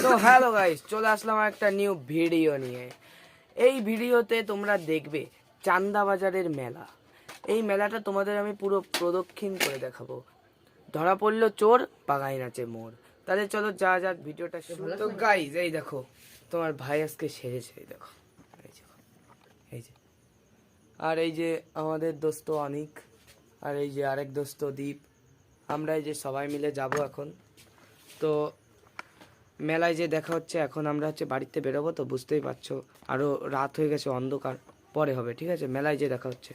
তো hello guys, চলে আসলাম একটা নিউ ভিডিও নিয়ে। এই ভিডিওতে তোমরা দেখবে চান্দাবাজারের মেলা। এই মেলাটা তোমাদের আমি পুরো প্রদক্ষিণ করে দেখাবো। ধরা পড়লো চোর, পাগাই নাচে মোর। তাহলে চলো যা যাক ভিডিওটা শুরু। তো গাইস এই দেখো, তোমার ভাই আজকে সেরেছে, এই দেখো, এই যে, আর এই যে আমাদের দোস্ত অনিক, আর এই যে আরেক দোস্ত দীপ। আমরা এই যে সবাই মিলে যাব এখন। তো মেলায় যে দেখা হচ্ছে, এখন আমরা হচ্ছে বাড়িতে বেরোবো, তো বুঝতেই পারছো আরো রাত হয়ে গেছে, অন্ধকার পরে হবে, ঠিক আছে? মেলায় যে দেখা হচ্ছে।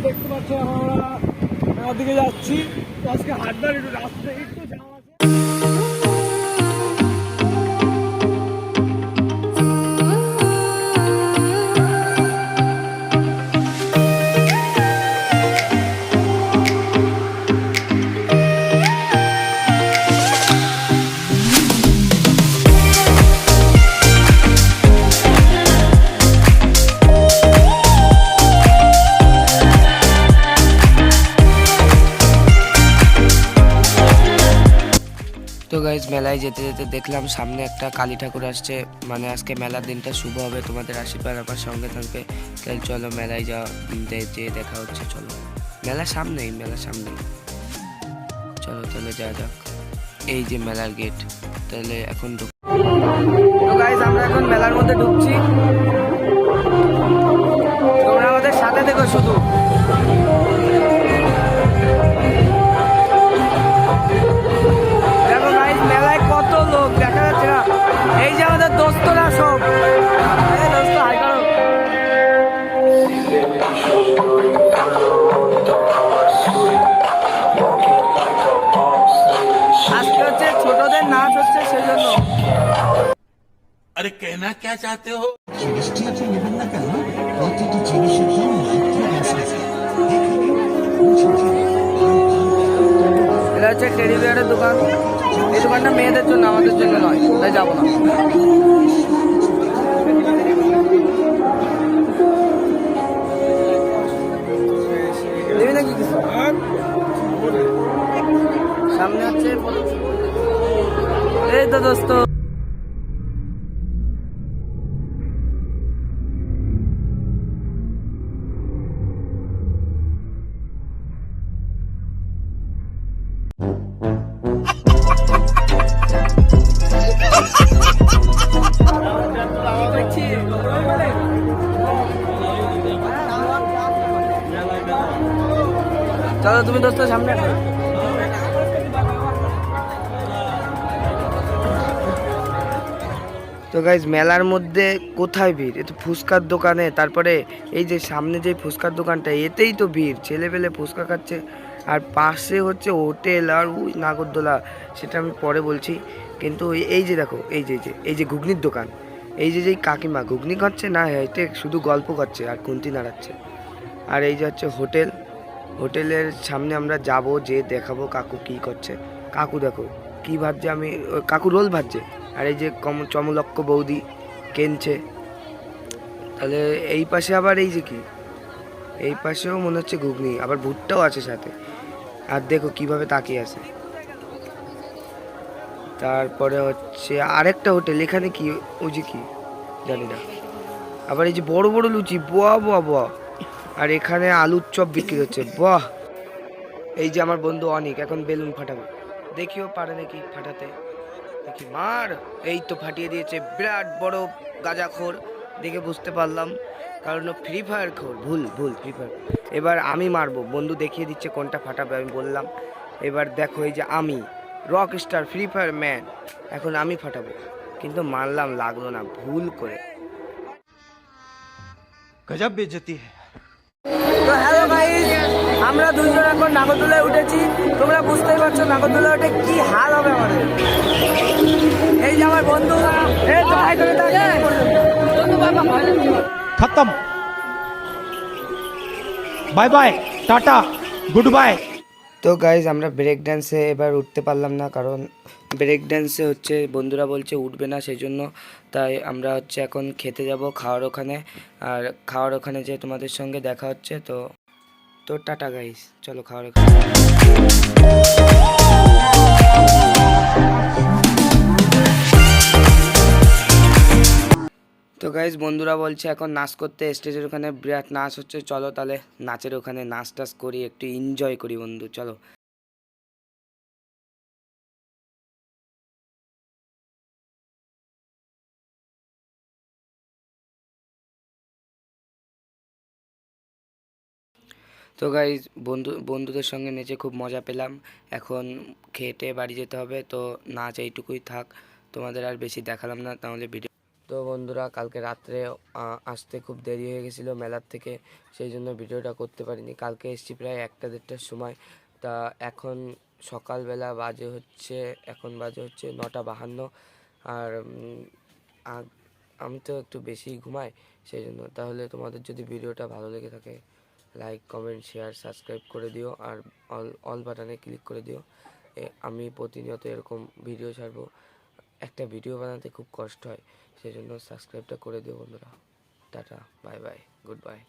দেখতে পাচ্ছ আমরা দিকে যাচ্ছি। আজকে হাটবার একটু রাস্তা একটু যাওয়া আছে। তো গাইজ মেলায় যেতে যেতে দেখলাম সামনে একটা কালী ঠাকুর আসছে, মানে আজকে মেলার দিনটা শুভ হবে, তোমাদের আশীর্বাদ আমার সঙ্গে থাকবে। তাহলে চলো মেলায় যে দেখা হচ্ছে, চলো। মেলার সামনেই, চলো তাহলে যা যাক। এই যে মেলার গেট, তাহলে এখন তো গাইজ আমরা এখন মেলার মধ্যে ঢুকছি, তোমরা আমাদের সাথে দেখো শুধু। দেখো গাইজ মেলায় কত লোক দেখা যাচ্ছে না। এই যে আমাদের দোস্তরা সব, দোস্ত হাই করো। আজকে হচ্ছে ছোটদের নাচ হচ্ছে, সেজন্য। अरे कहना क्या चाहते हो? জিনিসটি নেবেন না কেন? প্রতিটি জিনিসের দাম মাত্র 10,000। এটা হচ্ছে টেডি বিয়ারের দোকান। এই দোকানটা মেয়েদের জন্য, আমাদের জন্য নয়, তাই যাবো না। দেবি নাকি কিছু? সামনে হচ্ছে এই তো দোস্ত। চলো তুমি দোস্ত সামনে। তো গাইজ মেলার মধ্যে কোথায় ভিড়? এ তো ফুচকার দোকানে, তারপরে এই যে সামনে যে ফুচকার দোকানটা, এতেই তো ভিড়, ছেলেপেলে ফুচকা খাচ্ছে। আর পাশে হচ্ছে হোটেল আর ওই নাগরদোলা, সেটা আমি পরে বলছি। কিন্তু এই যে দেখো, এই যে ঘুগনির দোকান, এই যে কাকিমা ঘুগনি খাচ্ছে না, হেঁটে শুধু গল্প করছে আর খুন্তি নাড়াচ্ছে। আর এই যে হচ্ছে হোটেল, হোটেলের সামনে আমরা যাব, যে দেখাবো কাকু কি করছে। কাকু দেখো কি ভাজছে, কাকু রোল ভাজছে। আর এই যে চমলক্ষ বৌদি কেনছে। তাহলে এই পাশে আবার এই যে কি, এই পাশেও মনে হচ্ছে ঘুগনি, আবার ভুট্টাও আছে সাথে। আর দেখো কিভাবে তাকিয়ে আছে। তারপরে হচ্ছে আরেকটা হোটেল, এখানে কি ওই যে কি জানি না। আবার এই যে বড় বড় লুচি, বাহ বাহ বাহ। আর এখানে আলুর চপ বিক্রি হচ্ছে, বাহ। এই যে আমার বন্ধু অনিক এখন বেলুন ফাটাবে, দেখিও পারে নাকি ফাটাতে। দেখি মার, এই তো ফাটিয়ে দিয়েছে। বিরাট বড় গাঁজাখোর, দেখে বুঝতে পারলাম, কারণ ফ্রি ফায়ার খোর। ভুল ফ্রি ফায়ার। এবার আমি মারবো, বন্ধু দেখিয়ে দিচ্ছে কোনটা ফাটাবে, আমি বললাম। এবার দেখো এই যে আমি rock star free fire man, এখন আমি ফাটাবো, কিন্তু মারলাম, লাগলো না, ভুল করে। गजब बेइज्जती है। তো হ্যালো গাইস, আমরা দুজন এখন নাগরদোলায় উঠেছি। তোমরা বুঝতেই পারছো নাগরদোলায় উঠে কি হাল হবে আমাদের। এই যে আমার বন্ধু, এই তো হাই করে থাকে। खत्म। Bye bye, tata, good bye. তো গাইজ আমরা ব্রেক ড্যান্সে এবার উঠতে পারলাম না, কারণ ব্রেক ড্যান্সে হচ্ছে বন্ধুরা বলছে উঠবে না, সেই জন্য। তাই আমরা হচ্ছে এখন খেতে যাব খাওয়ার ওখানে। আর খাওয়ার ওখানে যে তোমাদের সঙ্গে দেখা হচ্ছে। তো তো টাটা গাইস, চলো খাওয়ার। তো গাইস বন্ধুরা বলছে এখন নাচ করতে, স্টেজের ওখানে বিরাট নাচ হচ্ছে, চলো তাহলে নাচের ওখানে নাচ টাচ করি, একটু এনজয় করি বন্ধু, চলো। তো গাইস বন্ধুদের সঙ্গে নেচে খুব মজা পেলাম। এখন খেটে বাড়ি যেতে হবে, তো নাচ এইটুকুই থাক, তোমাদের আর বেশি দেখালাম না, তাহলে ভিডিও। তো বন্ধুরা কালকে রাত্রে আসতে খুব দেরি হয়ে গেছিলো মেলার থেকে, সেই জন্য ভিডিওটা করতে পারিনি। কালকে এসেছি প্রায় 1-1:30টার সময়, তা এখন সকালবেলা এখন বাজে হচ্ছে 9:52। আর আমি তো একটু বেশি ঘুমাই, সেই জন্য। তাহলে তোমাদের যদি ভিডিওটা ভালো লেগে থাকে, লাইক কমেন্ট শেয়ার সাবস্ক্রাইব করে দিও, আর অল বাটনে ক্লিক করে দিও। আমি প্রতিনিয়ত এরকম ভিডিও ছাড়বো। একটা ভিডিও বানাতে খুব কষ্ট হয়, সেই জন্য সাবস্ক্রাইবটা করে দিও বন্ধুরা। Tata, bye bye, good bye.